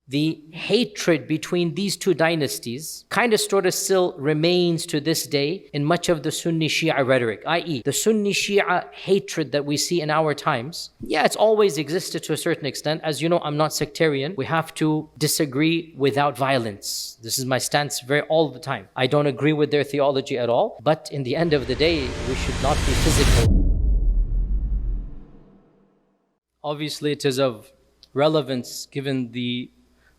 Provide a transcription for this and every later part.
the hatred between these two dynasties kind of sort of still remains to this day in much of the Sunni Shia rhetoric, i.e. the Sunni Shia hatred that we see in our times. Yeah, it's always existed to a certain extent. As you know, I'm not sectarian. We have to disagree without violence. This is my stance all the time. I don't agree with their theology at all, but in the end of the day, we should not be physical. Obviously, it is of relevance given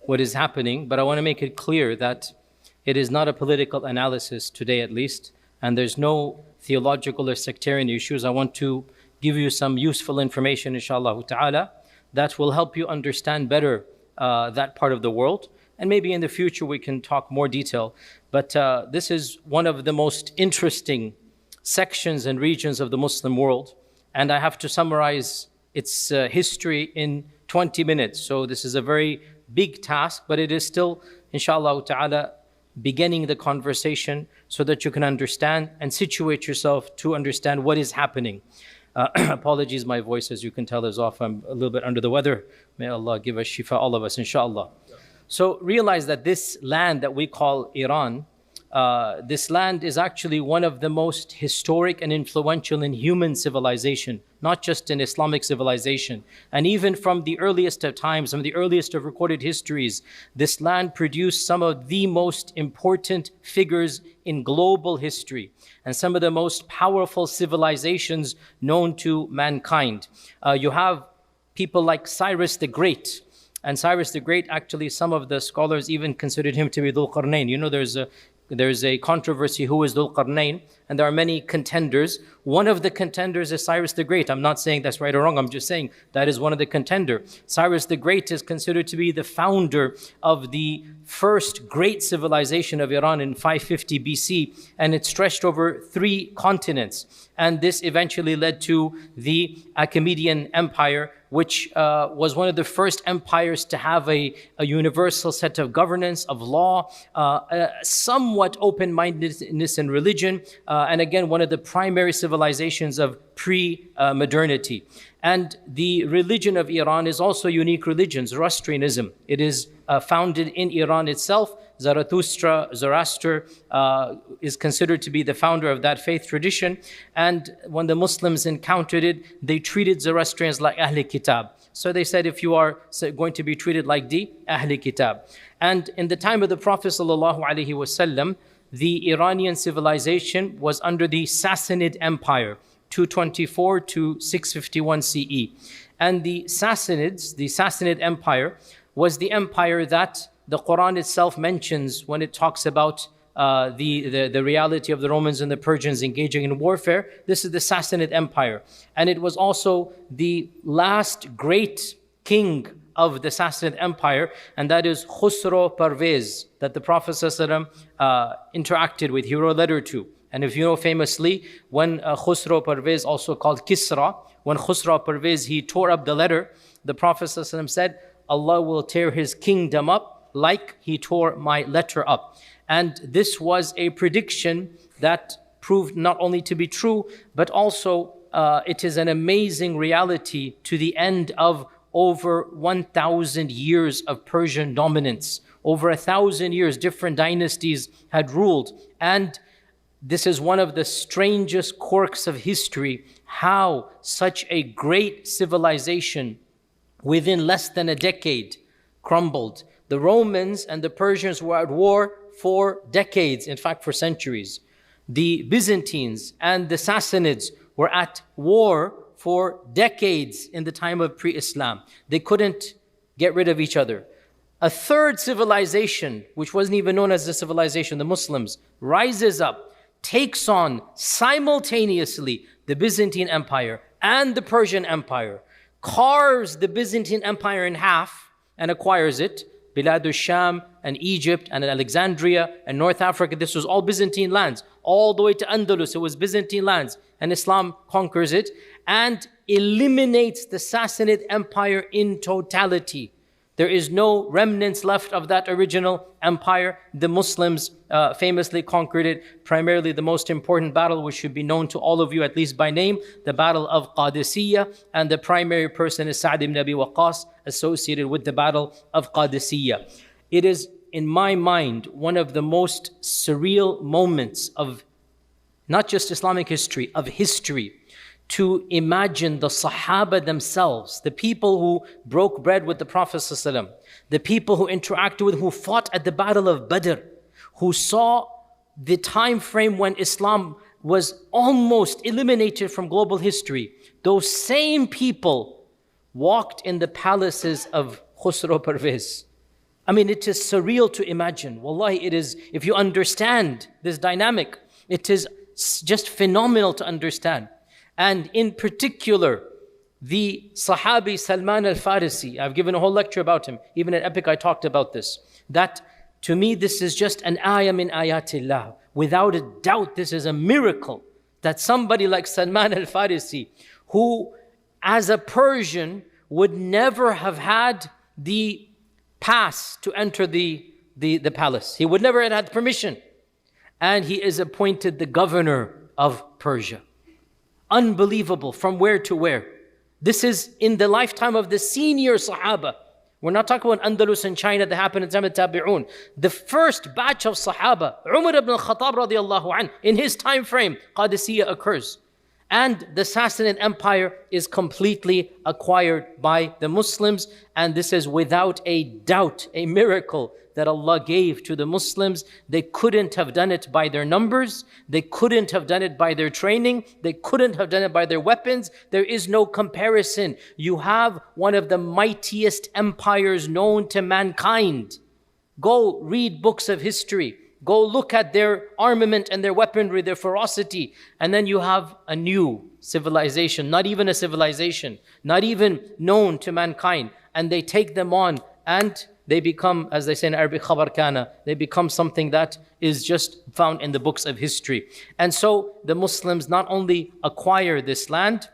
what is happening, but I want to make it clear that it is not a political analysis today, at least, and there's no theological or sectarian issues. I want to give you some useful information, inshallah ta'ala, that will help you understand better that part of the world, and maybe in the future we can talk more detail. But this is one of the most interesting sections and regions of the Muslim world, and I have to summarize its history in 20 minutes. So this is a very big task, but it is still, inshallah ta'ala, beginning the conversation so that you can understand and situate yourself to understand what is happening. Apologies, my voice, as you can tell, is off. I'm a little bit under the weather. May Allah give us shifa, all of us, inshallah. So realize that this land that we call Iran, this land is actually one of the most historic and influential in human civilization, not just in Islamic civilization. And even from the earliest of times, from the earliest of recorded histories, this land produced some of the most important figures in global history and some of the most powerful civilizations known to mankind. You have people like Cyrus the Great. And Cyrus the Great, actually, some of the scholars even considered him to be Dhul Qarnayn. You know, there's a controversy who is Dhul Qarnayn, and there are many contenders. One of the contenders is Cyrus the Great. I'm not saying that's right or wrong, I'm just saying that is one of the contenders. Cyrus the Great is considered to be the founder of the first great civilization of Iran in 550 BC, and it stretched over 3 continents. And this eventually led to the Achaemenid Empire, which was one of the first empires to have a universal set of governance, of law, somewhat open-mindedness in religion, and again, one of the primary civilizations of pre-modernity. And the religion of Iran is also a unique religion, Zoroastrianism. It is founded in Iran itself. Zoroaster is considered to be the founder of that faith tradition. And when the Muslims encountered it, they treated Zoroastrians like Ahl Kitab. So they said, if you are going to be treated like the Ahl Kitab. And in the time of the Prophet ﷺ, the Iranian civilization was under the Sassanid Empire, 224 to 651 CE. And the Sassanids, the Sassanid Empire, was the empire that the Quran itself mentions when it talks about the reality of the Romans and the Persians engaging in warfare. This is the Sassanid Empire. And it was also the last great king of the Sassanid Empire, and that is Khusro Parvez, that the Prophet ﷺ interacted with, he wrote a letter to. And if you know famously, when Khusro Parvez, also called Kisra, when Khusro Parvez, he tore up the letter, the Prophet ﷺ said, Allah will tear his kingdom up like he tore my letter up. And this was a prediction that proved not only to be true, but also it is an amazing reality to the end of over 1,000 years of Persian dominance. Over 1,000 years, different dynasties had ruled. And this is one of the strangest quirks of history, how such a great civilization within less than a decade crumbled. The Romans and the Persians were at war for decades, in fact for centuries. The Byzantines and the Sassanids were at war for decades in the time of pre-Islam. They couldn't get rid of each other. A third civilization, which wasn't even known as a civilization, the Muslims, rises up, takes on simultaneously the Byzantine Empire and the Persian Empire, carves the Byzantine Empire in half and acquires it. Bilad sham and Egypt and Alexandria and North Africa, this was all Byzantine lands. All the way to Andalus, it was Byzantine lands. And Islam conquers it and eliminates the Sassanid Empire in totality. There is no remnants left of that original empire. The Muslims famously conquered it. Primarily the most important battle, which should be known to all of you, at least by name, the Battle of Qadisiyah. And the primary person is Sa'd ibn Abi Waqqas, associated with the Battle of Qadisiyah. It is, in my mind, one of the most surreal moments of not just Islamic history, of history, to imagine the Sahaba themselves, the people who broke bread with the Prophet ﷺ, the people who interacted with, who fought at the Battle of Badr, who saw the time frame when Islam was almost eliminated from global history. Those same people walked in the palaces of Khusro Parvez. I mean, it is surreal to imagine. Wallahi, it is, if you understand this dynamic, it is just phenomenal to understand. And in particular, the Sahabi Salman al-Farisi, I've given a whole lecture about him. Even at Epic I talked about this. That to me this is just an ayah min ayatillah. Without a doubt this is a miracle that somebody like Salman al-Farisi, who as a Persian would never have had the pass to enter the palace. He would never have had permission. And he is appointed the governor of Persia. Unbelievable, from where to where. This is in the lifetime of the senior Sahaba. We're not talking about Andalus and China that happened in time of Tabi'un. The first batch of Sahaba, Umar ibn al-Khattab radiallahu anh, in his time frame, Qadisiyah occurs. And the Sassanid Empire is completely acquired by the Muslims. And this is without a doubt a miracle that Allah gave to the Muslims. They couldn't have done it by their numbers. They couldn't have done it by their training. They couldn't have done it by their weapons. There is no comparison. You have one of the mightiest empires known to mankind. Go read books of history. Go look at their armament and their weaponry, their ferocity. And then you have a new civilization, not even a civilization, not even known to mankind. And they take them on and they become, as they say in Arabic, khabar kana. They become something that is just found in the books of history. And so the Muslims not only acquire this land,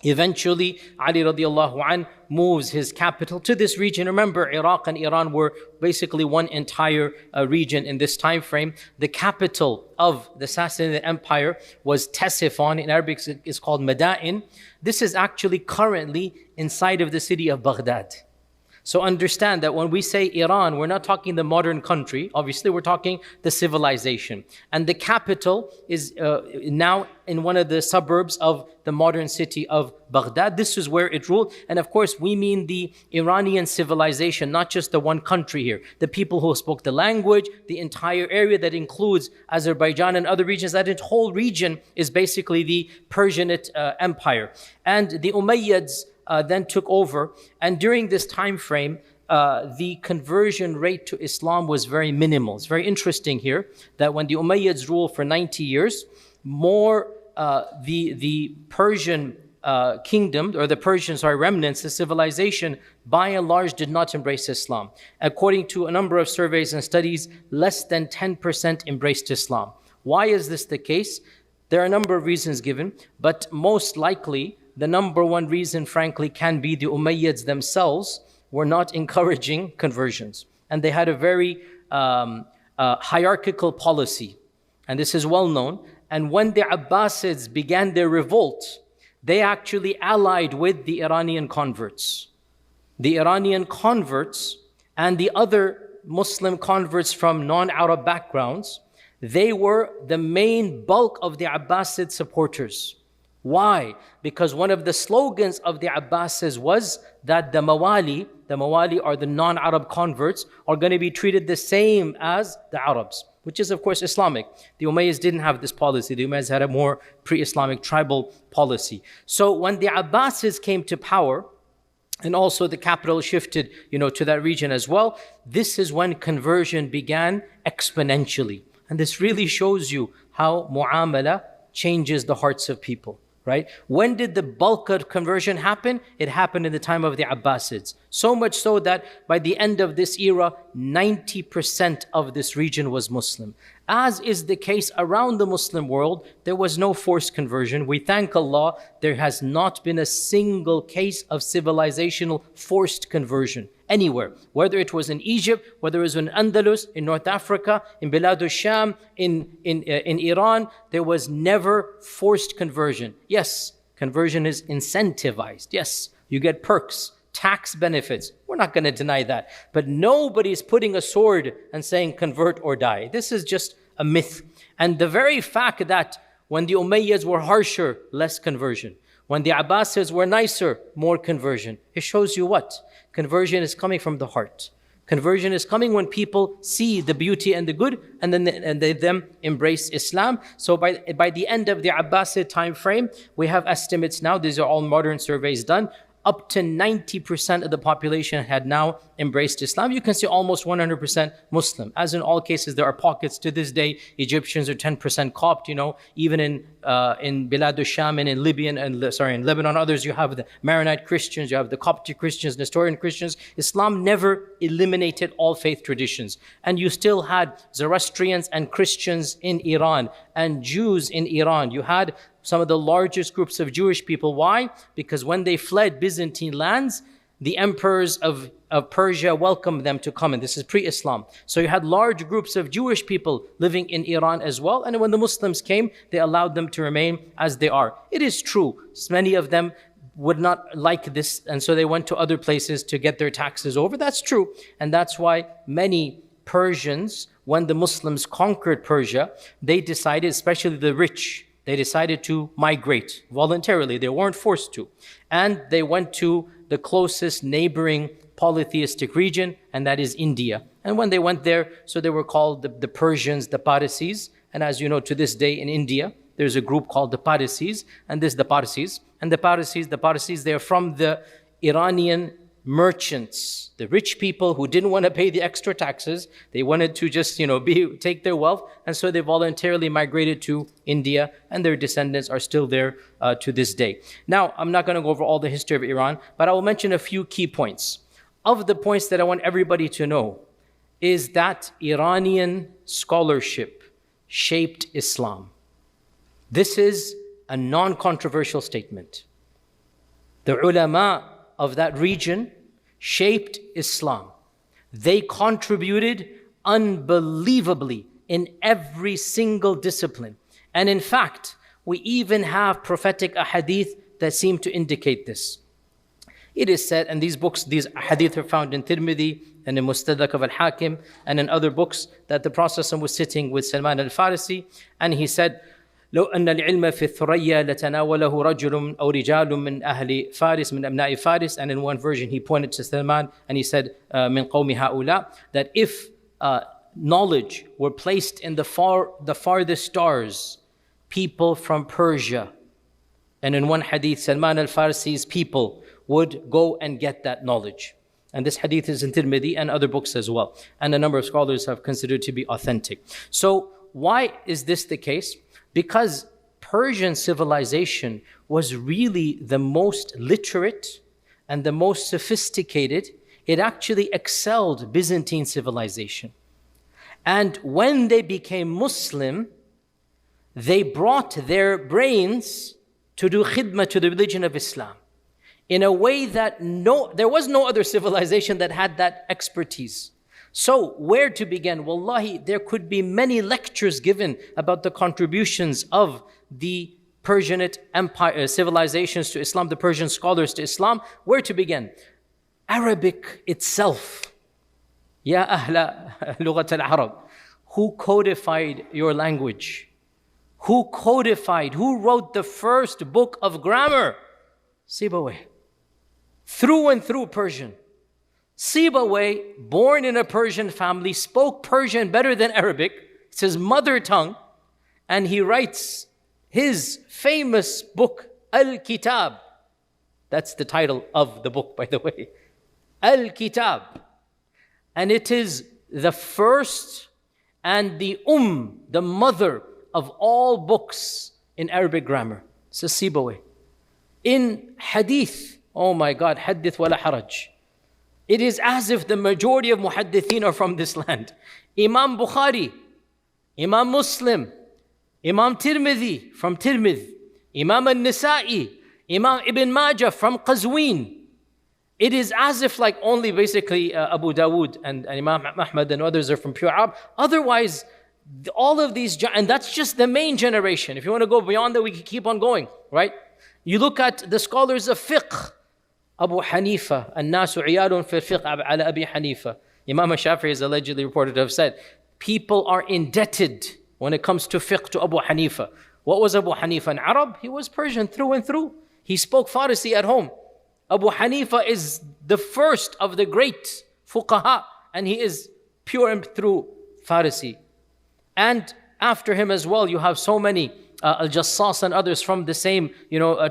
eventually Ali radiallahu an moves his capital to this region. Remember, Iraq and Iran were basically one entire region in this time frame. The capital of the Sassanid Empire was Ctesiphon. In Arabic it's called Madain. This is actually currently inside of the city of Baghdad. So understand that when we say Iran, we're not talking the modern country. Obviously, we're talking the civilization. And the capital is now in one of the suburbs of the modern city of Baghdad. This is where it ruled. And of course, we mean the Iranian civilization, not just the one country here. The people who spoke the language, the entire area that includes Azerbaijan and other regions. That whole region is basically the Persianate Empire. And the Umayyads then took over, and during this time frame, the conversion rate to Islam was very minimal. It's very interesting here that when the Umayyads ruled for 90 years, the Persian kingdom, or the Persian, remnants, the civilization, by and large did not embrace Islam. According to a number of surveys and studies, less than 10% embraced Islam. Why is this the case? There are a number of reasons given, but most likely, the number one reason, frankly, can be the Umayyads themselves were not encouraging conversions. And they had a very hierarchical policy. And this is well known. And when the Abbasids began their revolt, they actually allied with the Iranian converts. The Iranian converts and the other Muslim converts from non-Arab backgrounds, they were the main bulk of the Abbasid supporters. Why? Because one of the slogans of the Abbasids was that the Mawali are the non-Arab converts, are going to be treated the same as the Arabs, which is of course Islamic. The Umayyads didn't have this policy. The Umayyads had a more pre-Islamic tribal policy. So when the Abbasids came to power, and also the capital shifted, to that region as well, this is when conversion began exponentially. And this really shows you how mu'amala changes the hearts of people. Right? When did the bulk of conversion happen? It happened in the time of the Abbasids. So much so that by the end of this era, 90% of this region was Muslim. As is the case around the Muslim world, there was no forced conversion. We thank Allah, there has not been a single case of civilizational forced conversion anywhere. Whether it was in Egypt, whether it was in Andalus, in North Africa, in Bilad al-Sham, in Iran, there was never forced conversion. Yes, conversion is incentivized. Yes, you get perks, tax benefits. We're not going to deny that. But nobody's putting a sword and saying convert or die. This is just a myth. And the very fact that when the Umayyads were harsher, less conversion. When the Abbasids were nicer, more conversion. It shows you what? Conversion is coming from the heart. Conversion is coming when people see the beauty and the good, and then they embrace Islam. So by the end of the Abbasid time frame, we have estimates now, these are all modern surveys done, up to 90% of the population had now embraced Islam. You can see almost 100% Muslim. As in all cases, there are pockets to this day. Egyptians are 10% Copt, even in Bilad al-Sham and in in Lebanon, others, you have the Maronite Christians, you have the Coptic Christians, Nestorian Christians. Islam never eliminated all faith traditions. And you still had Zoroastrians and Christians in Iran and Jews in Iran. You had some of the largest groups of Jewish people. Why? Because when they fled Byzantine lands, the emperors of Persia welcomed them to come in. This is pre-Islam. So you had large groups of Jewish people living in Iran as well. And when the Muslims came, they allowed them to remain as they are. It is true, many of them would not like this, and so they went to other places to get their taxes over. That's true. And that's why many Persians, when the Muslims conquered Persia, they decided, especially the rich, they decided to migrate voluntarily. They weren't forced to. And they went to the closest neighboring polytheistic region, and that is India. And when they went there, so they were called the Persians, the Parsis. And as you know, to this day in India, there's a group called the Parsis, and this is the Parsis. And the Parsis, they're from the Iranian merchants, the rich people who didn't want to pay the extra taxes. They wanted to just, take their wealth. And so they voluntarily migrated to India, and their descendants are still there to this day. Now, I'm not going to go over all the history of Iran, but I will mention a few key points. Of the points that I want everybody to know is that Iranian scholarship shaped Islam. This is a non-controversial statement. The ulama of that region shaped Islam. They contributed unbelievably in every single discipline. And in fact, we even have prophetic ahadith that seem to indicate this. It is said, and these ahadith are found in Tirmidhi and in Mustadrak of al-Hakim and in other books, that the Prophet was sitting with Salman al-Farisi, and he said, لو أن العلم في الثريا لتناوله رجل أو رجال من أهل فارس من أبناء فارس. And in one version he pointed to Salman and he said من قوم هؤلاء, that if knowledge were placed in the farthest stars, people from Persia, and in one hadith Salman al-Farsi's people would go and get that knowledge. And this hadith is in Tirmidhi and other books as well, and a number of scholars have considered to be authentic. So why is this the case? Because Persian civilization was really the most literate and the most sophisticated. It actually excelled Byzantine civilization. And when they became Muslim, they brought their brains to do khidmah to the religion of Islam in a way that there was no other civilization that had that expertise. So where to begin? Wallahi, there could be many lectures given about the contributions of the Persianate empire, civilizations to Islam, the Persian scholars to Islam. Where to begin? Arabic itself. Ya ahla lughat al-Arab. Who codified your language? Who wrote the first book of grammar? Sibawayh. Through and through Persian. Sibawayh, born in a Persian family, spoke Persian better than Arabic. It's his mother tongue. And he writes his famous book, Al-Kitab. That's the title of the book, by the way. Al-Kitab. And it is the first and the the mother of all books in Arabic grammar. It's a Sibawayh. In hadith, oh my God, hadith wala haraj. It is as if the majority of muhaddithin are from this land. Imam Bukhari, Imam Muslim, Imam Tirmidhi from Tirmidh, Imam al-Nisa'i, Imam Ibn Majah from Qazwin. It is as if like only basically Abu Dawood and Imam Ahmad and others are from pure Arab. Otherwise, all of these, and that's just the main generation. If you want to go beyond that, we can keep on going, right? You look at the scholars of fiqh. Abu Hanifa, الناس عيال في الفقه على أبي حنيفة. Imam Shafi'i is allegedly reported to have said, people are indebted when it comes to fiqh to Abu Hanifa. What was Abu Hanifa? An Arab? He was Persian through and through. He spoke Farsi at home. Abu Hanifa is the first of the great fuqaha, and he is pure and through Farsi. And after him as well, you have so many Al-Jassas and others from the same,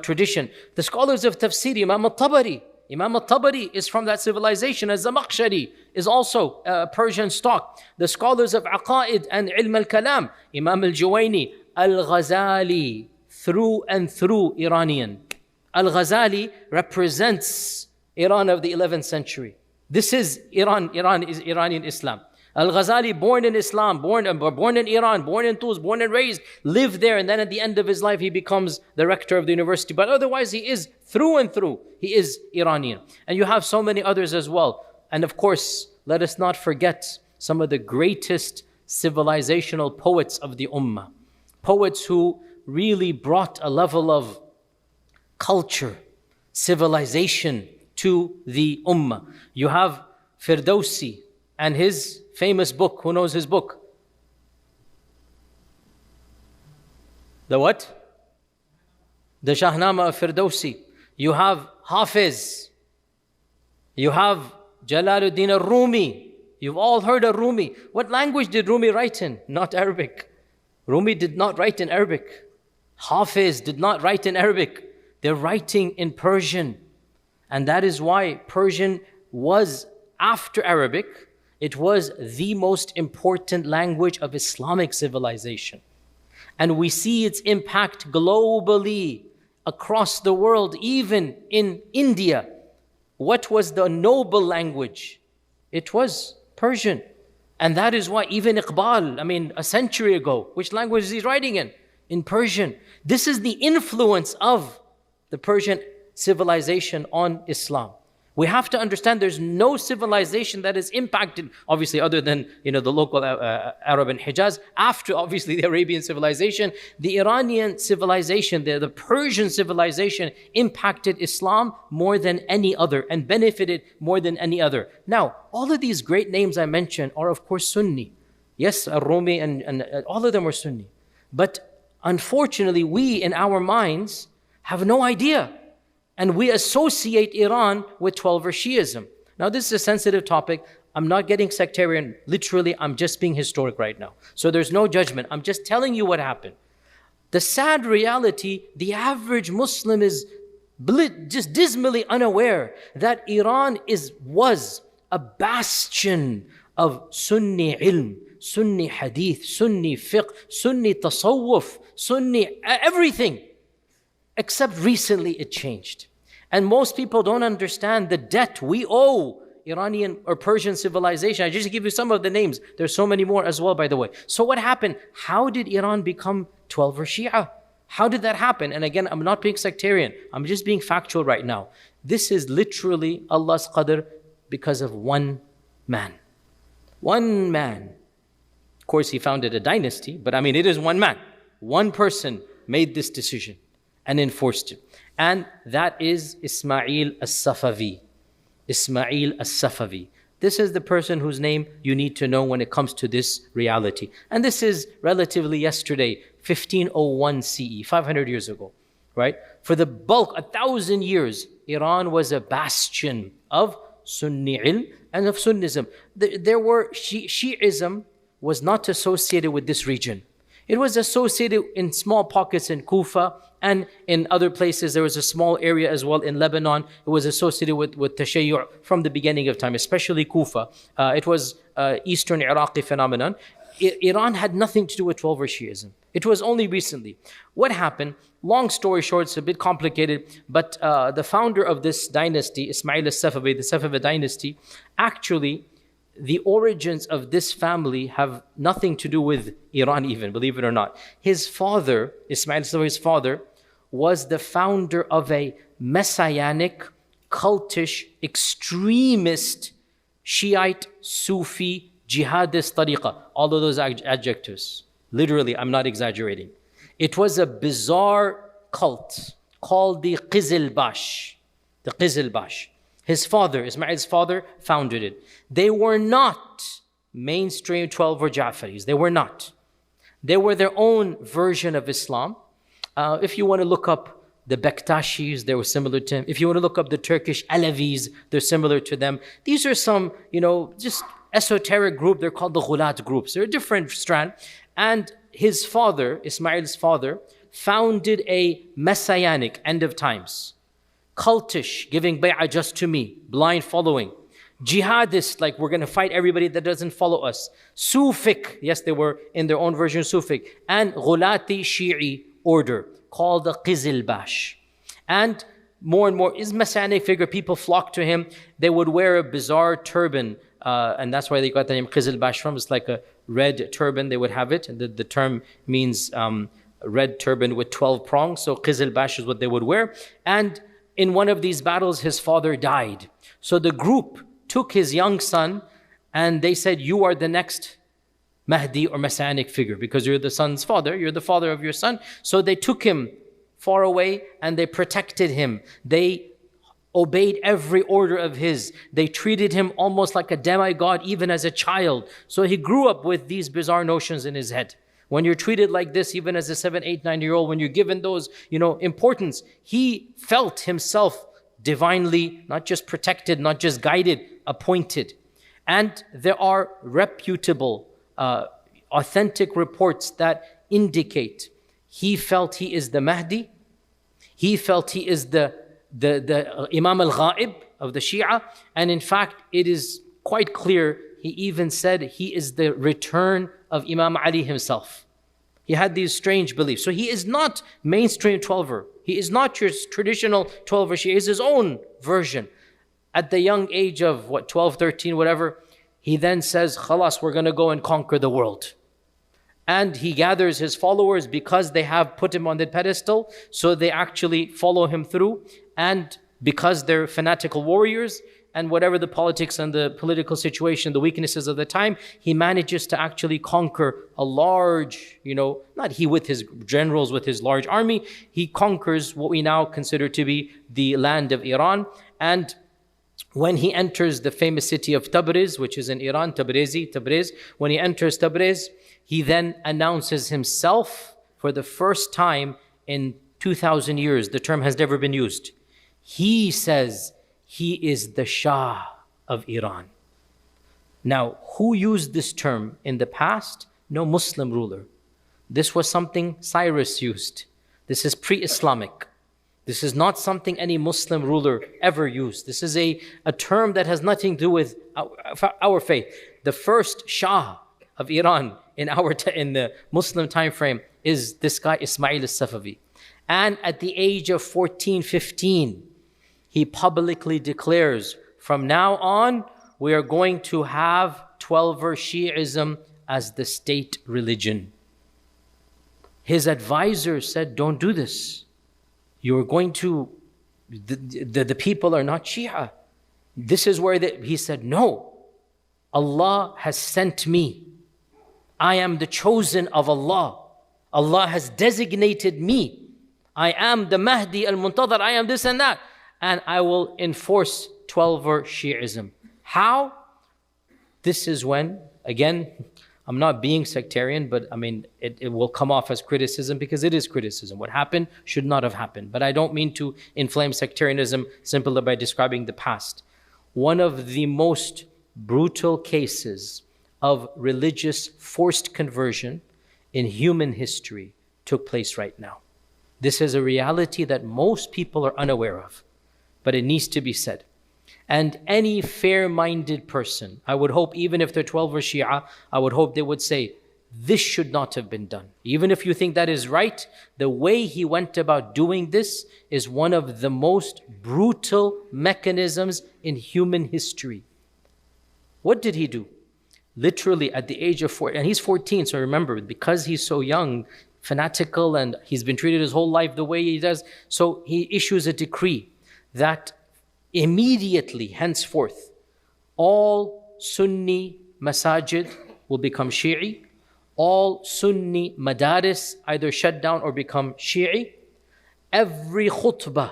tradition. The scholars of tafsir, Imam al-Tabari is from that civilization. Al-Zamakhshari is also Persian stock. The scholars of Aqaid and Ilm al-Kalam, Imam al-Juwayni, Al-Ghazali, through and through Iranian. Al-Ghazali represents Iran of the 11th century. This is Iran is Iranian Islam. Al-Ghazali, born in Islam, born in Iran, born in Tus, born and raised, lived there, and then at the end of his life he becomes the rector of the university. But otherwise he is through and through, he is Iranian. And you have so many others as well. And of course, let us not forget some of the greatest civilizational poets of the Ummah. Poets who really brought a level of culture, civilization to the Ummah. You have Firdausi and his famous book. Who knows his book? The what? The Shahnama of Firdausi. You have Hafiz. You have Jalaluddin al-Rumi. You've all heard of Rumi. What language did Rumi write in? Not Arabic. Rumi did not write in Arabic. Hafiz did not write in Arabic. They're writing in Persian. And that is why Persian was, after Arabic, it was the most important language of Islamic civilization. And we see its impact globally across the world, even in India. What was the noble language? It was Persian. And that is why even Iqbal, a century ago, which language is he writing in? In Persian. This is the influence of the Persian civilization on Islam. We have to understand there's no civilization that is impacted, obviously other than the local Arab and Hijaz, after obviously the Arabian civilization. The Iranian civilization, the Persian civilization impacted Islam more than any other and benefited more than any other. Now, all of these great names I mentioned are of course Sunni. Yes, Al-Rumi and all of them were Sunni. But unfortunately, we in our minds have no idea. And we associate Iran with 12-er Shiism. Now, this is a sensitive topic. I'm not getting sectarian. Literally, I'm just being historic right now. So there's no judgment. I'm just telling you what happened. The sad reality, the Muslim is just dismally unaware that Iran was a bastion of Sunni ilm, Sunni hadith, Sunni fiqh, Sunni tasawwuf, Sunni everything. Except recently it changed. And most people don't understand the debt we owe Iranian or Persian civilization. I just give you some of the names. There's so many more as well, by the way. So what happened? How did Iran become 12-er Shia? How did that happen? And again, I'm not being sectarian. I'm just being factual right now. This is literally Allah's qadr because of one man. One man. Of course, he founded a dynasty, but it is one man. One person made this decision and enforced it. And that is Ismail as-Safavi. Ismail as-Safavi. This is the person whose name you need to know when it comes to this reality. And this is relatively yesterday, 1501 CE, 500 years ago, right? For the bulk, 1,000 years, Iran was a bastion of Sunni ilm and of Sunnism. Shi'ism was not associated with this region. It was associated in small pockets in Kufa and in other places. There was a small area as well in Lebanon. It was associated with Tashayyu' from the beginning of time, especially Kufa. It was Eastern Iraqi phenomenon. Iran had nothing to do with 12-er Shi'ism. It was only recently. What happened? Long story short, it's a bit complicated, but the founder of this dynasty, Ismail al-Safavid, the Safavid dynasty, actually, the origins of this family have nothing to do with Iran even, believe it or not. His father, Ismail al-Safavid's father, was the founder of a messianic, cultish, extremist, Shiite, Sufi, jihadist tariqah. All of those adjectives. Literally, I'm not exaggerating. It was a bizarre cult called the Qizilbash. The Qizilbash. His father, Ismail's father, founded it. They were not mainstream 12 or Ja'faris. They were not. They were their own version of Islam. If you want to look up the Bektashis, they were similar to him. If you want to look up the Turkish Alevis, they're similar to them. These are some, just esoteric group. They're called the Ghulat groups. They're a different strand. And his father, Ismail's father, founded a messianic end of times. Cultish, giving bay'ah just to me, blind following. Jihadist, like we're going to fight everybody that doesn't follow us. Sufic, yes, they were in their own version Sufic. And Ghulati Shi'i order called the Qizilbash. And more, his messianic figure, people flocked to him. They would wear a bizarre turban, and that's why they got the name Qizilbash from. It's like a red turban, they would have it. And the term means red turban with 12 prongs. So Qizilbash is what they would wear. And in one of these battles, his father died. So the group took his young son and they said, you are the next Mahdi or messianic figure because you're the son's father, you're the father of your son. So they took him far away and they protected him. They obeyed every order of his. They treated him almost like a demigod even as a child. So he grew up with these bizarre notions in his head. When you're treated like this, even as a 7, 8, 9-year-old, when you're given those, importance, he felt himself divinely, not just protected, not just guided, appointed. And there are reputable, authentic reports that indicate he felt he is the Mahdi. He felt he is the Imam al-Ghaib of the Shia. And in fact, it is quite clear, he even said he is the return of Imam Ali himself. He had these strange beliefs. So he is not mainstream 12er. He is not your traditional 12er Shia. He is his own version. At the young age of 12, 13, whatever, he then says, Khalas, we're going to go and conquer the world. And he gathers his followers because they have put him on the pedestal, so they actually follow him through. And because they're fanatical warriors, and whatever the politics and the political situation, the weaknesses of the time, he manages to actually conquer a large, not he with his generals, with his large army, he conquers what we now consider to be the land of Iran. And when he enters the famous city of Tabriz, which is in Iran, Tabriz, when he enters Tabriz, he then announces himself for the first time in 2,000 years. The term has never been used. He says he is the Shah of Iran. Now, who used this term in the past? No Muslim ruler. This was something Cyrus used. This is pre-Islamic. This is not something any Muslim ruler ever used. This is a term that has nothing to do with our faith. The first Shah of Iran in the Muslim time frame is this guy Ismail al-Safavi. And at the age of 14, 15, he publicly declares, from now on, we are going to have 12er Shi'ism as the state religion. His advisors said, don't do this. You're going to, the people are not Shia. This is where he said, no, Allah has sent me. I am the chosen of Allah. Allah has designated me. I am the Mahdi al-Muntadhar. I am this and that. And I will enforce 12er Shi'ism. How? This is when, again, I'm not being sectarian, but it will come off as criticism because it is criticism. What happened should not have happened. But I don't mean to inflame sectarianism simply by describing the past. One of the most brutal cases of religious forced conversion in human history took place right now. This is a reality that most people are unaware of, but it needs to be said. And any fair-minded person, I would hope, even if they're 12 or Shia, I would hope they would say, this should not have been done. Even if you think that is right, the way he went about doing this is one of the most brutal mechanisms in human history. What did he do? Literally at the age of 4, and he's 14, so remember, because he's so young, fanatical, and he's been treated his whole life the way he does, so he issues a decree that immediately, henceforth, all Sunni masajid will become Shi'i, all Sunni madaris either shut down or become Shi'i. Every khutbah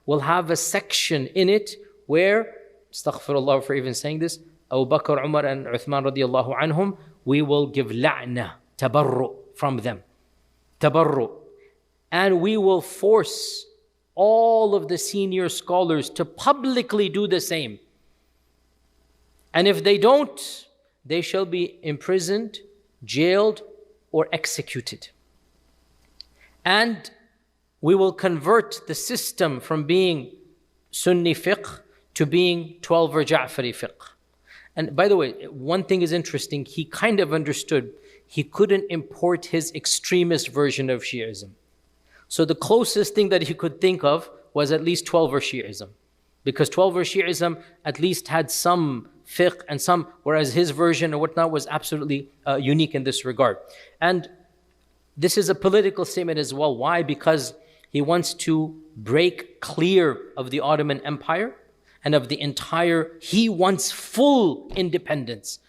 will have a section in it where, astaghfirullah for even saying this, Abu Bakr, Umar and Uthman radiallahu anhum, we will give la'na, tabarru from them. Tabarru. And we will force all of the senior scholars to publicly do the same. And if they don't, they shall be imprisoned, jailed, or executed. And we will convert the system from being Sunni fiqh to being 12 or Ja'fari fiqh. And by the way, one thing is interesting, he kind of understood he couldn't import his extremist version of Shi'ism. So the closest thing that he could think of was at least 12-er Shi'ism. Because 12-er Shi'ism at least had some fiqh and some, whereas his version or whatnot was absolutely unique in this regard. And this is a political statement as well. Why? Because he wants to break clear of the Ottoman Empire and of the entire, he wants full independence.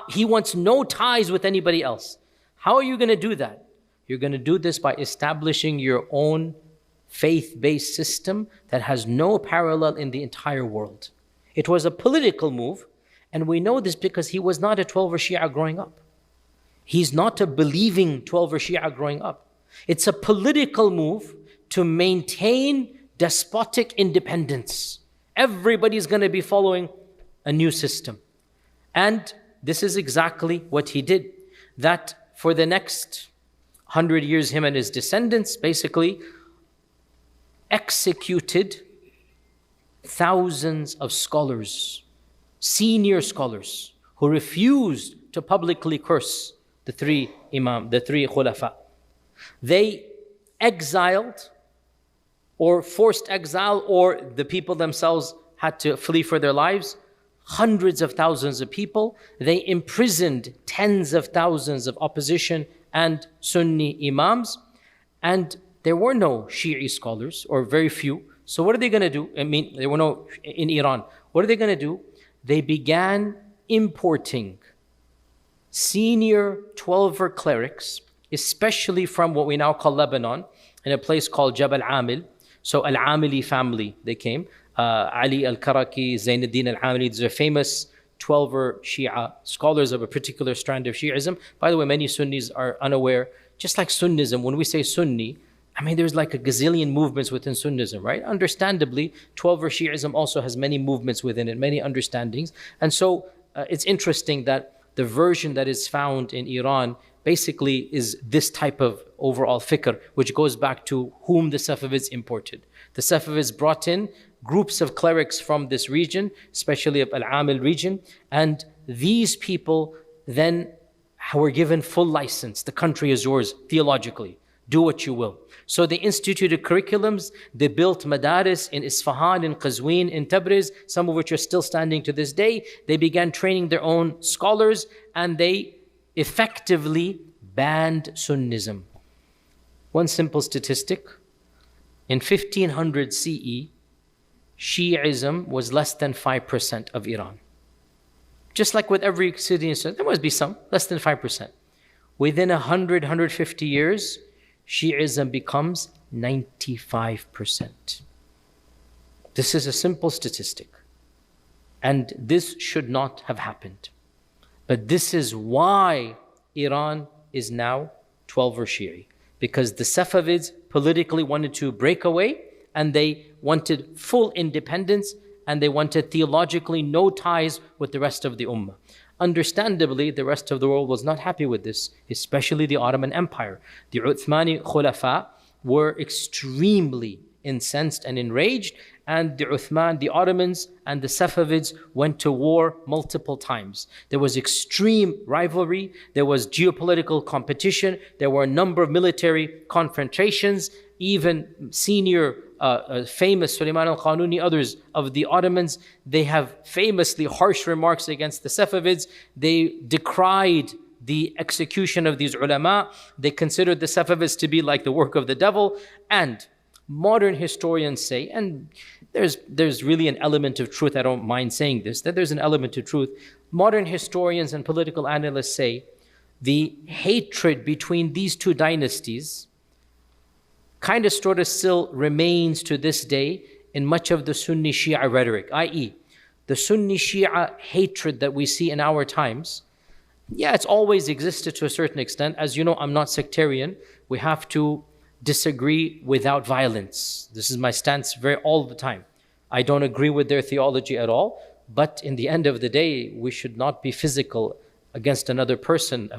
He wants no ties with anybody else. How are you going to do that? You're going to do this by establishing your own faith-based system that has no parallel in the entire world. It was a political move, and we know this because he was not a 12-er Shia growing up. He's not a believing 12-er Shia growing up. It's a political move to maintain despotic independence. Everybody's going to be following a new system. And this is exactly what he did. That for the next 100 years, him and his descendants basically executed thousands of scholars, senior scholars, who refused to publicly curse the three khulafa. They exiled or forced exile, or the people themselves had to flee for their lives, hundreds of thousands of people. They imprisoned tens of thousands of opposition and Sunni imams, and there were no Shi'i scholars, or very few. So what are they going to do? I mean, there were no in Iran. What are they going to do? They began importing senior 12-er clerics, especially from what we now call Lebanon, in a place called Jabal Amil. So Al-Amili family, they came. Ali al-Karaki, Zainuddin al-Amili, these are famous 12-er Shia scholars of a particular strand of Shi'ism. By the way, many Sunnis are unaware, just like Sunnism, when we say Sunni, I mean, there's like a gazillion movements within Sunnism, right? Understandably, 12-er Shi'ism also has many movements within it, many understandings. And so it's interesting that the version that is found in Iran basically is this type of overall fikr, which goes back to whom the Safavids imported. The Safavids brought in groups of clerics from this region, especially of Al-Amil region, and these people then were given full license. The country is yours theologically. Do what you will. So they instituted curriculums, they built madaris in Isfahan, in Qazwin, in Tabriz, some of which are still standing to this day. They began training their own scholars, and they effectively banned Sunnism. One simple statistic, in 1500 CE, Shi'ism was less than 5% of Iran. Just like with every city, there must be some, less than 5%. Within 100, 150 years, Shi'ism becomes 95%. This is a simple statistic. And this should not have happened. But this is why Iran is now 12-er Shi'i. Because the Safavids politically wanted to break away, and they wanted full independence, and they wanted theologically no ties with the rest of the Ummah. Understandably, the rest of the world was not happy with this, especially the Ottoman Empire. The Uthmani Khulafa were extremely incensed and enraged, and the Uthman, the Ottomans, and the Safavids went to war multiple times. There was extreme rivalry, there was geopolitical competition, there were a number of military confrontations, even senior famous Sulaiman al-Qanuni, others of the Ottomans, they have famously harsh remarks against the Safavids. They decried the execution of these ulama. They considered the Safavids to be like the work of the devil. And modern historians say, and there's really an element of truth, I don't mind saying this, that there's an element of truth. Modern historians and political analysts say the hatred between these two dynasties kind of sort of still remains to this day in much of the Sunni Shia rhetoric, i.e., the Sunni Shia hatred that we see in our times. Yeah, it's always existed to a certain extent. As you know, I'm not sectarian. We have to disagree without violence. This is my stance all the time. I don't agree with their theology at all, but in the end of the day, we should not be physical against another person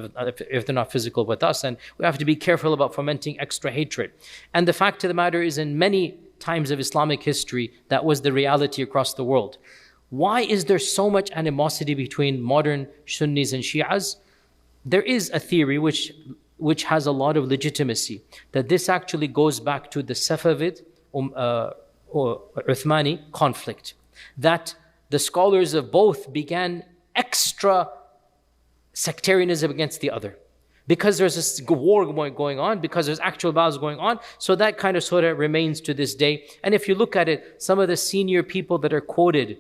if they're not physical with us, and we have to be careful about fomenting extra hatred. And the fact of the matter is, in many times of Islamic history, that was the reality across the world. Why is there so much animosity between modern Sunnis and Shias? There is a theory which has a lot of legitimacy, that this actually goes back to the Safavid or Uthmani conflict, that the scholars of both began extra sectarianism against the other. Because there's this war going on, because there's actual battles going on, so that kind of sort of remains to this day. And if you look at it, some of the senior people that are quoted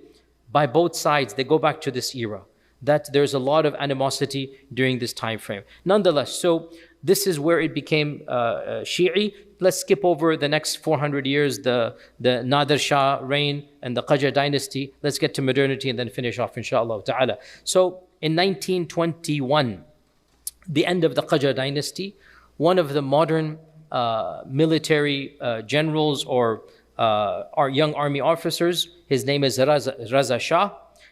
by both sides, they go back to this era, that there's a lot of animosity during this time frame. Nonetheless, so this is where it became Shi'i. Let's skip over the next 400 years, the Nadir Shah reign and the Qajar dynasty. Let's get to modernity and then finish off, inshallah ta'ala. So in 1921, the end of the Qajar dynasty, one of the modern military generals or our young army officers, his name is Raza Shah.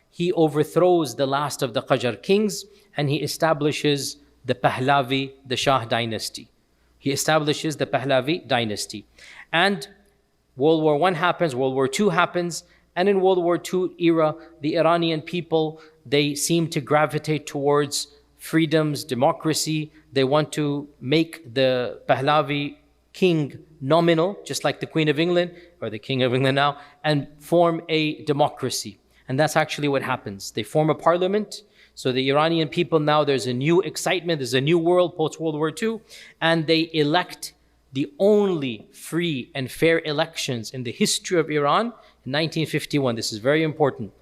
He overthrows the last of the Qajar kings and he establishes the Pahlavi, the Shah dynasty. He establishes the Pahlavi dynasty. And World War I happens, World War II happens, and in World War II era, the Iranian people, they seem to gravitate towards freedoms, democracy. They want to make the Pahlavi king nominal, just like the Queen of England, or the King of England now, and form a democracy. And that's actually what happens. They form a parliament. So the Iranian people now, there's a new excitement, there's a new world post-World War II, and they elect the only free and fair elections in the history of Iran in 1951. This is very important.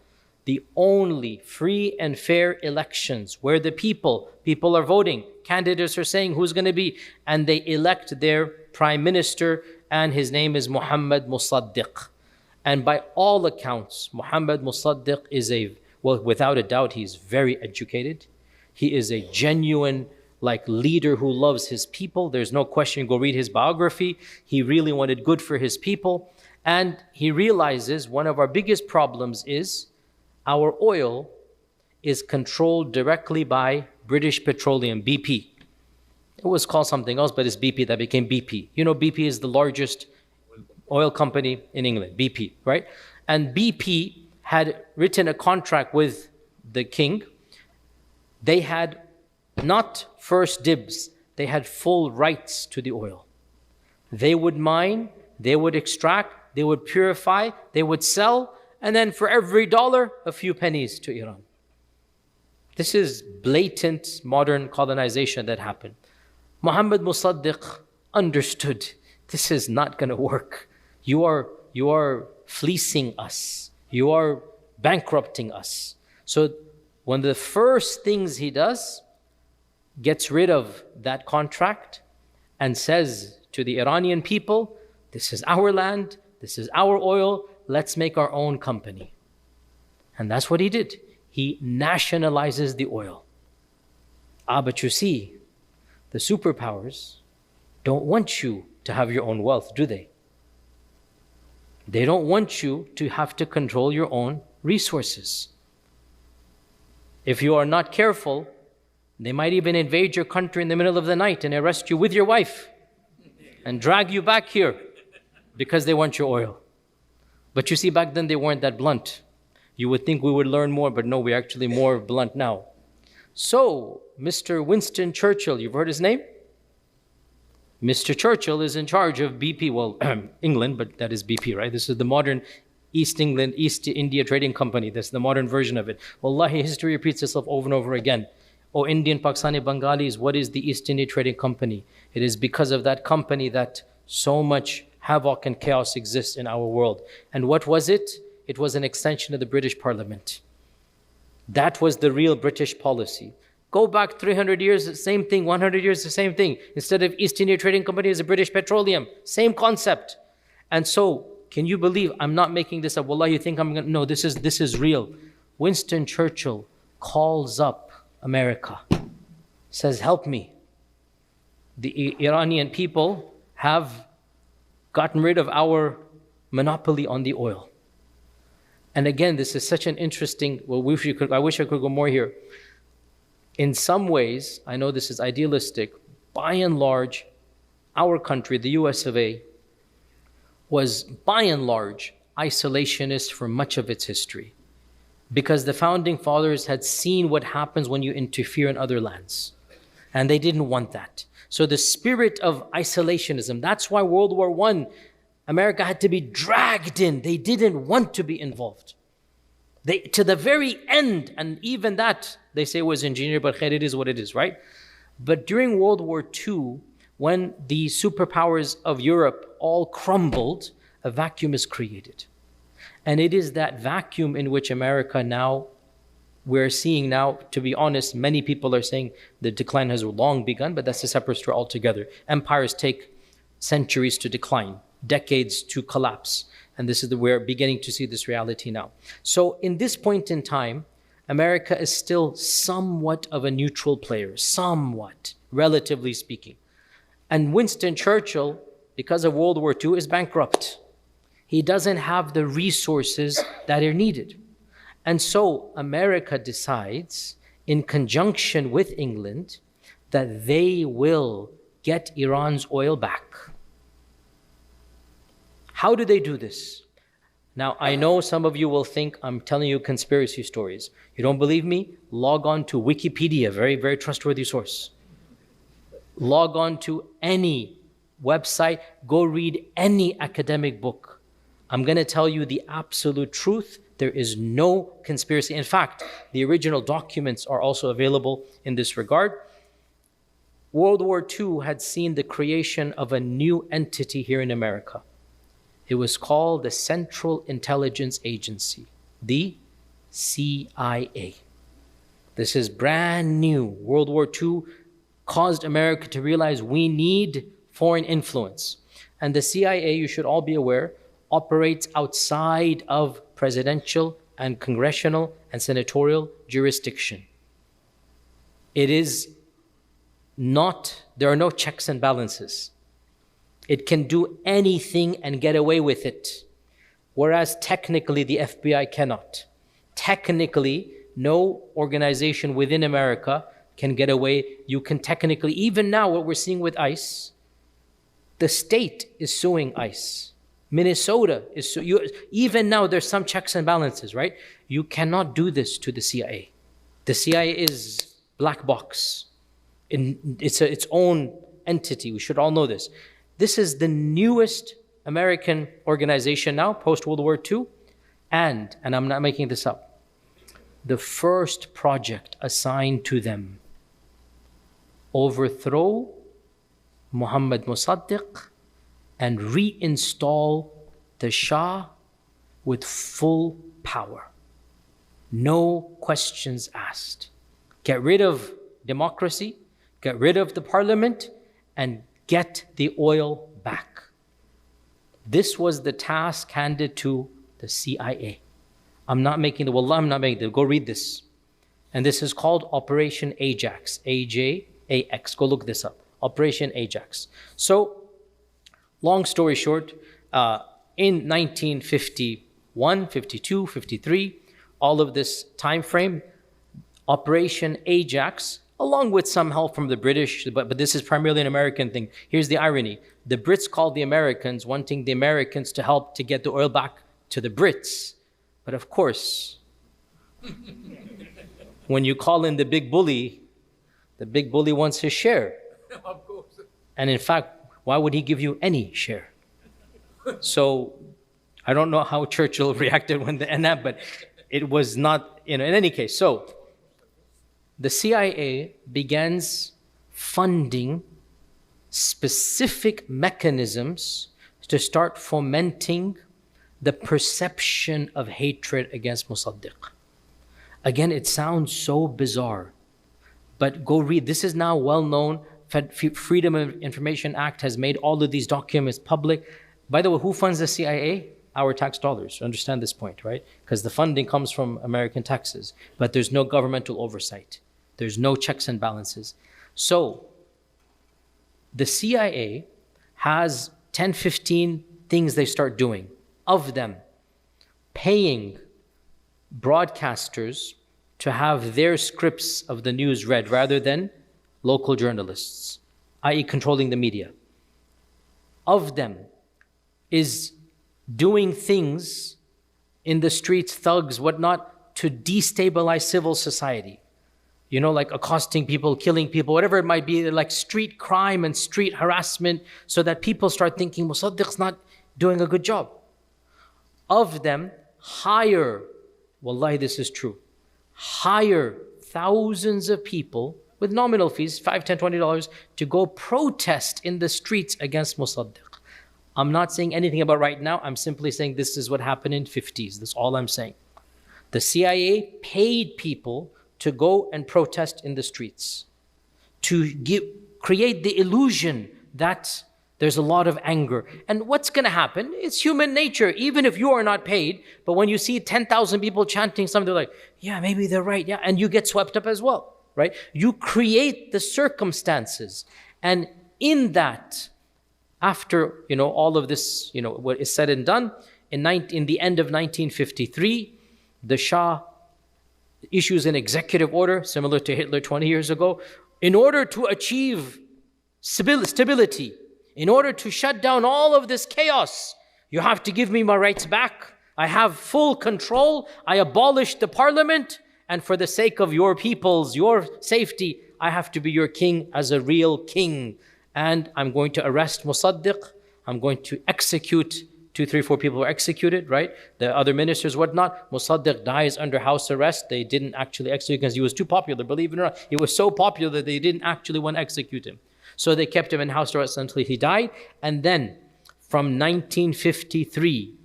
The only free and fair elections where the people are voting, candidates are saying who's going to be, and they elect their prime minister, and his name is Muhammad Musaddiq. And by all accounts, Muhammad Musaddiq is well, without a doubt, he's very educated. He is a genuine leader who loves his people. There's no question, go read his biography. He really wanted good for his people. And he realizes one of our biggest problems is our oil is controlled directly by British Petroleum, BP. It was called something else, but it's BP that became BP. You know, BP is the largest oil company in England, BP, right? And BP had written a contract with the king. They had not first dibs, they had full rights to the oil. They would mine, they would extract, they would purify, they would sell, and then for every dollar, a few pennies to Iran. This is blatant modern colonization that happened. Muhammad Musaddiq understood this is not going to work. You are fleecing us. You are bankrupting us. So one of the first things he does, gets rid of that contract and says to the Iranian people, this is our land, this is our oil, let's make our own company. And that's what he did. He nationalizes the oil. But you see, the superpowers don't want you to have your own wealth, do they? They don't want you to have to control your own resources. If you are not careful, they might even invade your country in the middle of the night and arrest you with your wife and drag you back here because they want your oil. But you see, back then they weren't that blunt. You would think we would learn more, but no, we're actually more blunt now. So, Mr. Winston Churchill, you've heard his name? Mr. Churchill is in charge of BP, well, England, but that is BP, right? This is the modern East India Trading Company. That's the modern version of it. Wallahi, history repeats itself over and over again. Oh, Indian, Pakistani, Bengalis, what is the East India Trading Company? It is because of that company that so much havoc and chaos exists in our world. And what was it? It was an extension of the British Parliament. That was the real British policy. Go back 300 years, the same thing. 100 years, the same thing. Instead of East India Trading Company, it's a British Petroleum. Same concept. And so, can you believe, I'm not making this up. Wallah, you think I'm going to, no, this is real. Winston Churchill calls up America, says, help me. The Iranian people have gotten rid of our monopoly on the oil. And again, this is such an interesting, I wish I could go more here. In some ways, I know this is idealistic, by and large, our country, the US of A, was by and large isolationist for much of its history. Because the founding fathers had seen what happens when you interfere in other lands. And they didn't want that. So the spirit of isolationism, that's why World War I, America had to be dragged in. They didn't want to be involved. To the very end, and even that, they say was engineered, but khair, it is what it is, right? But during World War II, when the superpowers of Europe all crumbled, a vacuum is created. And it is that vacuum in which America now, we're seeing now, to be honest, many people are saying the decline has long begun, but that's a separate story altogether. Empires take centuries to decline, decades to collapse. And this is we're beginning to see this reality now. So in this point in time, America is still somewhat of a neutral player, somewhat, relatively speaking. And Winston Churchill, because of World War II, is bankrupt. He doesn't have the resources that are needed. And so America decides, in conjunction with England, that they will get Iran's oil back. How do they do this? Now, I know some of you will think I'm telling you conspiracy stories. You don't believe me? Log on to Wikipedia, very, very trustworthy source. Log on to any website, go read any academic book. I'm going to tell you the absolute truth. There is no conspiracy. In fact, the original documents are also available in this regard. World War II had seen the creation of a new entity here in America. It was called the Central Intelligence Agency, the CIA. This is brand new. World War II caused America to realize we need foreign influence. And the CIA, you should all be aware, operates outside of presidential and congressional and senatorial jurisdiction. It is not, there are no checks and balances. It can do anything and get away with it. Whereas technically the FBI cannot. Technically, no organization within America can get away. You can technically, even now what we're seeing with ICE, the state is suing ICE. Minnesota is even now there's some checks and balances, right? You cannot do this to the CIA. The CIA is black box. It's its own entity. We should all know this. This is the newest American organization now, post-World War II, and I'm not making this up, the first project assigned to them, overthrow Muhammad Mossadegh and reinstall the Shah with full power. No questions asked. Get rid of democracy, get rid of the parliament, and get the oil back. This was the task handed to the CIA. I'm not making the, wallah, I'm not making the, go read this. And this is called Operation Ajax, A-J-A-X. Go look this up, Operation Ajax. So, long story short, in 1951, 52, 53, all of this time frame, Operation Ajax, along with some help from the British, but this is primarily an American thing. Here's the irony. The Brits called the Americans, wanting the Americans to help to get the oil back to the Brits. But of course, when you call in the big bully wants his share. Of course. And in fact, why would he give you any share? So I don't know how Churchill reacted when and that, but it was not, in any case. So the CIA begins funding specific mechanisms to start fomenting the perception of hatred against Musaddiq. Again, it sounds so bizarre, but go read. This is now well known. Freedom of Information Act has made all of these documents public. By the way, who funds the CIA? Our tax dollars. Understand this point, right? Because the funding comes from American taxes, but there's no governmental oversight. There's no checks and balances. So the CIA has 10, 15 things they start doing. Of them, paying broadcasters to have their scripts of the news read rather than local journalists, i.e. controlling the media. Of them is doing things in the streets, thugs, whatnot, to destabilize civil society. Like accosting people, killing people, whatever it might be, like street crime and street harassment, so that people start thinking Musaddiq's not doing a good job. Of them, hire, wallahi this is true, hire thousands of people with nominal fees, $5, $10, $20, to go protest in the streets against Musaddiq. I'm not saying anything about right now, I'm simply saying this is what happened in the 50s, that's all I'm saying. The CIA paid people to go and protest in the streets, to create the illusion that there's a lot of anger. And what's going to happen? It's human nature, even if you are not paid. But when you see 10,000 people chanting something, they're like, yeah, maybe they're right. Yeah, and you get swept up as well, right? You create the circumstances. And in that, after all of this, what is said and done, in the end of 1953, the Shah issues an executive order, similar to Hitler 20 years ago, in order to achieve stability. In order to shut down all of this chaos, you have to give me my rights back. I have full control. I abolished the parliament. And for the sake of your peoples, your safety, I have to be your king as a real king. And I'm going to arrest Musaddiq. I'm going to execute 2, 3, 4 people were executed, right? The other ministers, whatnot. Musaddiq dies under house arrest. They didn't actually execute because he was too popular. Believe it or not, he was so popular that they didn't actually want to execute him. So they kept him in house arrest until he died. And then from 1953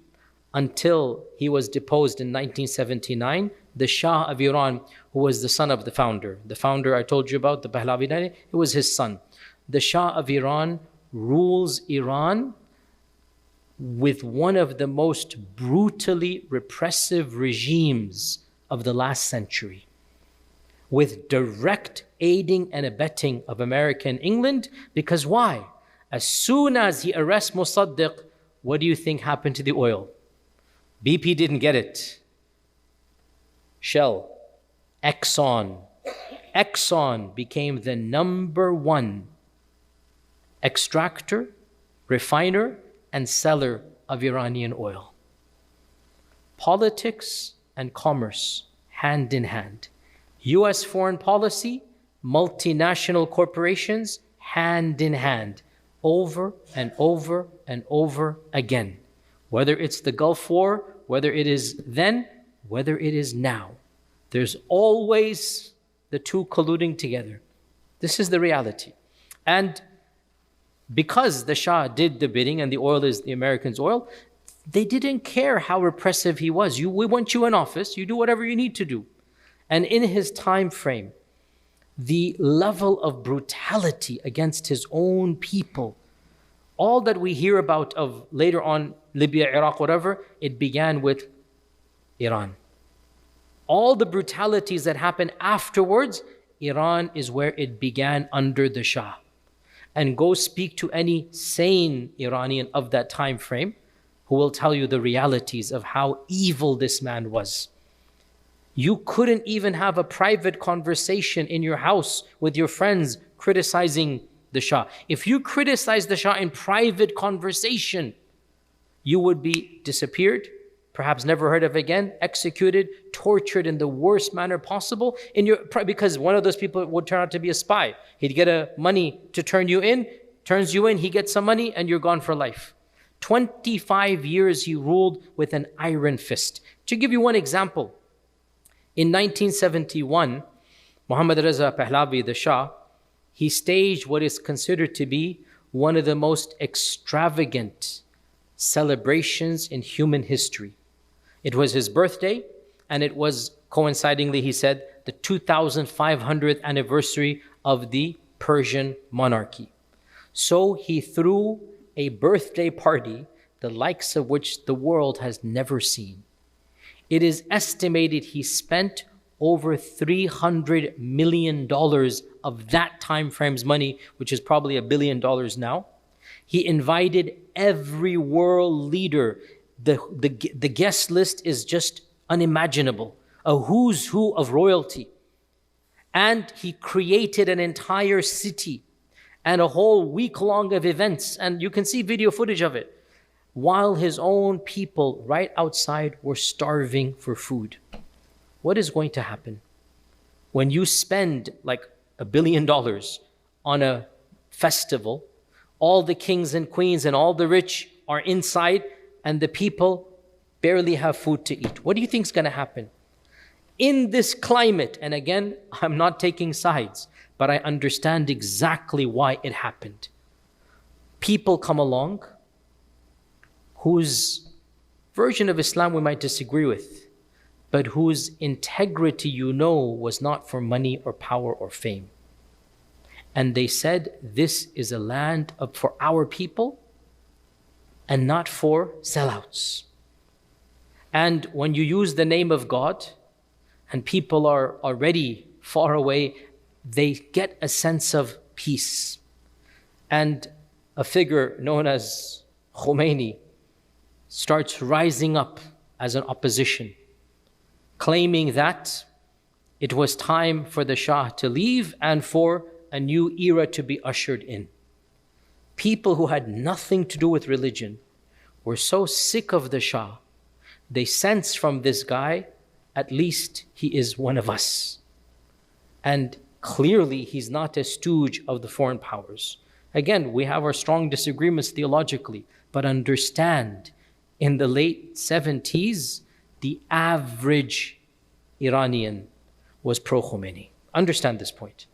until he was deposed in 1979, the Shah of Iran, who was the son of the founder I told you about, the Pahlavi dynasty, it was his son. The Shah of Iran rules Iran with one of the most brutally repressive regimes of the last century, with direct aiding and abetting of America and England. Because why? As soon as he arrests Musaddiq, what do you think happened to the oil? BP didn't get it. Shell, Exxon became the number one extractor, refiner, and seller of Iranian oil. Politics and commerce, hand in hand. US foreign policy, multinational corporations, hand in hand, over and over and over again. Whether it's the Gulf War, whether it is then, whether it is now, there's always the two colluding together. This is the reality. And because the Shah did the bidding and the oil is the Americans' oil, they didn't care how repressive he was. We want you in office, you do whatever you need to do. And in his time frame, the level of brutality against his own people, all that we hear about of later on Libya, Iraq, whatever, it began with Iran. All the brutalities that happened afterwards, Iran is where it began under the Shah. And go speak to any sane Iranian of that time frame who will tell you the realities of how evil this man was. You couldn't even have a private conversation in your house with your friends criticizing the Shah. If you criticize the Shah in private conversation, you would be disappeared, perhaps never heard of again, executed, tortured in the worst manner possible, because one of those people would turn out to be a spy. He'd get money to turn you in, turns you in, he gets some money, and you're gone for life. 25 years he ruled with an iron fist. To give you one example, in 1971, Muhammad Reza Pahlavi, the Shah, he staged what is considered to be one of the most extravagant celebrations in human history. It was his birthday, and it was coincidingly, he said, the 2500th anniversary of the Persian monarchy. So he threw a birthday party, the likes of which the world has never seen. It is estimated he spent over $300 million of that time frame's money, which is probably $1 billion now. He invited every world leader. The guest list is just unimaginable, a who's who of royalty. And he created an entire city and a whole week long of events, and you can see video footage of it, while his own people right outside were starving for food. What is going to happen when you spend like $1 billion on a festival? All the kings and queens and all the rich are inside, and the people barely have food to eat. What do you think is going to happen? In this climate, and again, I'm not taking sides, but I understand exactly why it happened. People come along whose version of Islam we might disagree with, but whose integrity was not for money or power or fame. And they said, this is a land for our people and not for sellouts. And when you use the name of God and people are already far away, they get a sense of peace. And a figure known as Khomeini starts rising up as an opposition, claiming that it was time for the Shah to leave and for a new era to be ushered in. People who had nothing to do with religion were so sick of the Shah, they sense from this guy, at least he is one of us. And clearly he's not a stooge of the foreign powers. Again, we have our strong disagreements theologically, but understand, in the late 70s, the average Iranian was pro-Khomeini. Understand this point.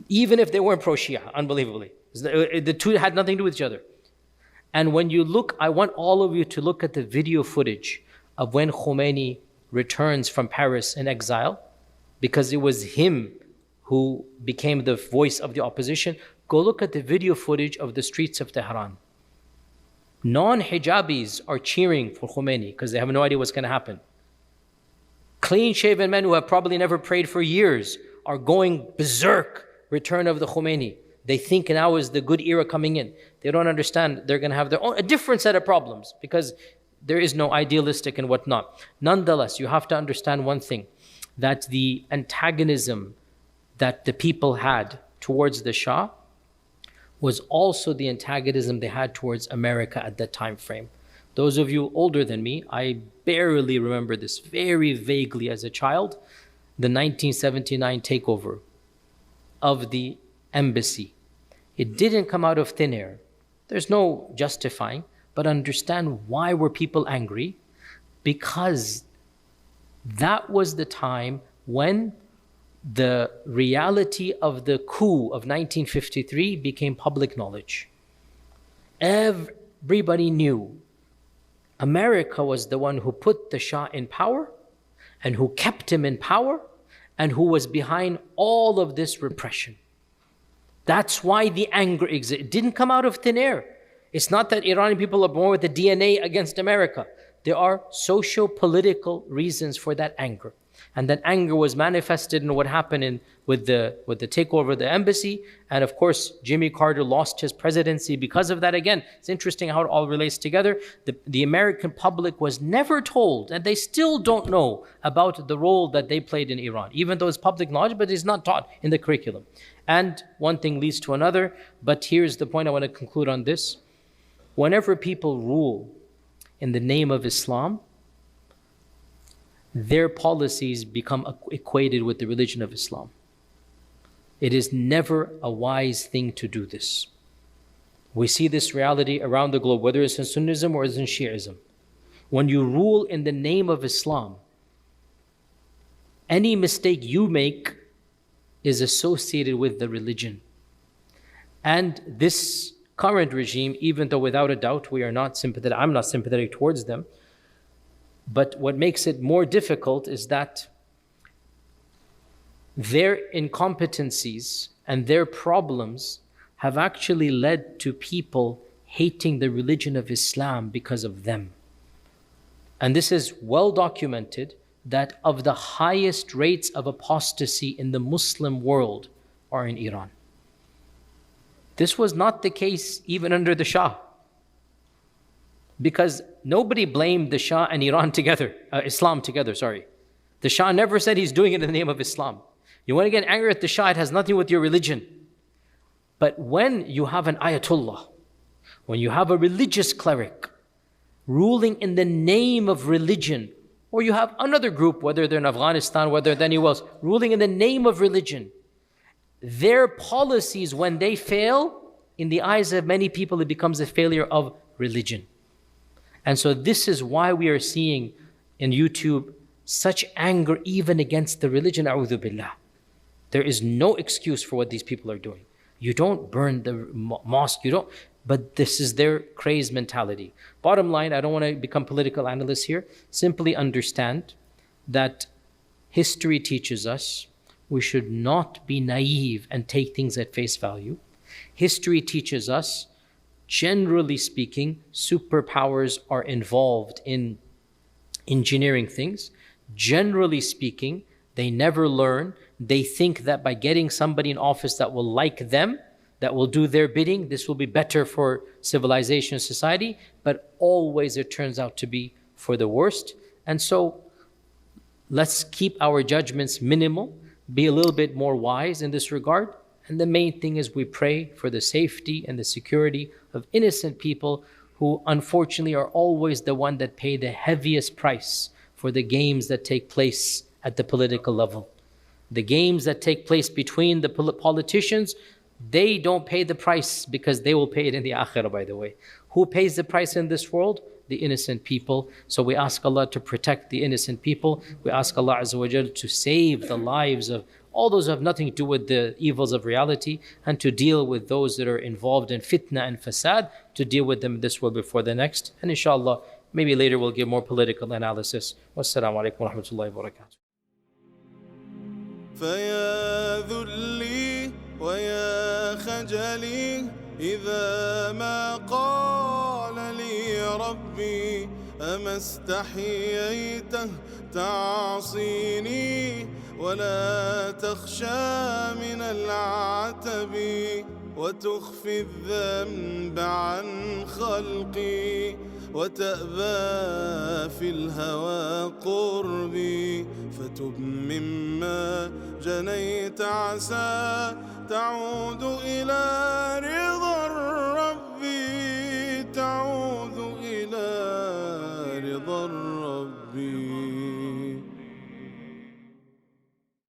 Even if they weren't pro-Shia, unbelievably. The two had nothing to do with each other. And when you look, I want all of you to look at the video footage of when Khomeini returns from Paris in exile, because it was him who became the voice of the opposition. Go look at the video footage of the streets of Tehran. Non-hijabis are cheering for Khomeini because they have no idea what's going to happen. Clean-shaven men who have probably never prayed for years are going berserk, return of the Khomeini. They think now is the good era coming in. They don't understand they're going to have a different set of problems because there is no idealistic and whatnot. Nonetheless, you have to understand one thing, that the antagonism that the people had towards the Shah was also the antagonism they had towards America at that time frame. Those of you older than me, I barely remember this very vaguely as a child, the 1979 takeover of the embassy. It didn't come out of thin air. There's no justifying, but understand why were people angry? Because that was the time when the reality of the coup of 1953 became public knowledge. Everybody knew America was the one who put the Shah in power and who kept him in power and who was behind all of this repression. That's why the anger exists. It didn't come out of thin air. It's not that Iranian people are born with the DNA against America. There are socio-political reasons for that anger. And that anger was manifested in what happened with the takeover of the embassy. And of course, Jimmy Carter lost his presidency because of that. Again, it's interesting how it all relates together. The American public was never told, and they still don't know about the role that they played in Iran, even though it's public knowledge, but it's not taught in the curriculum. And one thing leads to another. But here's the point I want to conclude on this. Whenever people rule in the name of Islam, their policies become equated with the religion of Islam. It is never a wise thing to do this. We see this reality around the globe, whether it's in Sunnism or it's in Shi'ism. When you rule in the name of Islam, any mistake you make is associated with the religion. And this current regime, even though without a doubt we are not sympathetic, I'm not sympathetic towards them, but what makes it more difficult is that their incompetencies and their problems have actually led to people hating the religion of Islam because of them. And this is well documented that of the highest rates of apostasy in the Muslim world are in Iran. This was not the case even under the Shah, because nobody blamed the Shah and Iran together, Islam together, sorry. The Shah never said he's doing it in the name of Islam. You want to get angry at the Shah, it has nothing with your religion. But when you have an ayatollah, when you have a religious cleric ruling in the name of religion, or you have another group, whether they're in Afghanistan, whether they're anywhere else, ruling in the name of religion, their policies, when they fail, in the eyes of many people, it becomes a failure of religion. And so this is why we are seeing in YouTube such anger even against the religion, a'udhu billah. There is no excuse for what these people are doing. You don't burn the mosque, you don't, but this is their crazed mentality. Bottom line, I don't want to become political analyst here. Simply understand that history teaches us we should not be naive and take things at face value. History teaches us, generally speaking, superpowers are involved in engineering things. Generally speaking, they never learn. They think that by getting somebody in office that will like them, that will do their bidding, this will be better for civilization and society, but always it turns out to be for the worst. And so let's keep our judgments minimal, be a little bit more wise in this regard. And the main thing is we pray for the safety and the security of innocent people who unfortunately are always the one that pay the heaviest price for the games that take place at the political level. The games that take place between the politicians, they don't pay the price because they will pay it in the akhirah, by the way. Who pays the price in this world? The innocent people. So we ask Allah to protect the innocent people. We ask Allah Azza wa Jal to save the lives of all those who have nothing to do with the evils of reality, and to deal with those that are involved in fitna and fasad, to deal with them in this world before the next. And inshallah, maybe later we'll give more political analysis. Wassalamu alaikum wa rahmatullahi wa barakatuh. فيا ذلي ويا خجلي إذا ما قال لي ربي أما استحييته تعصيني ولا تخشى من العتب وتخفي الذنب عن خلقي وتأبى في الهوى قربي فتب مما جنيت عسى تعود إلى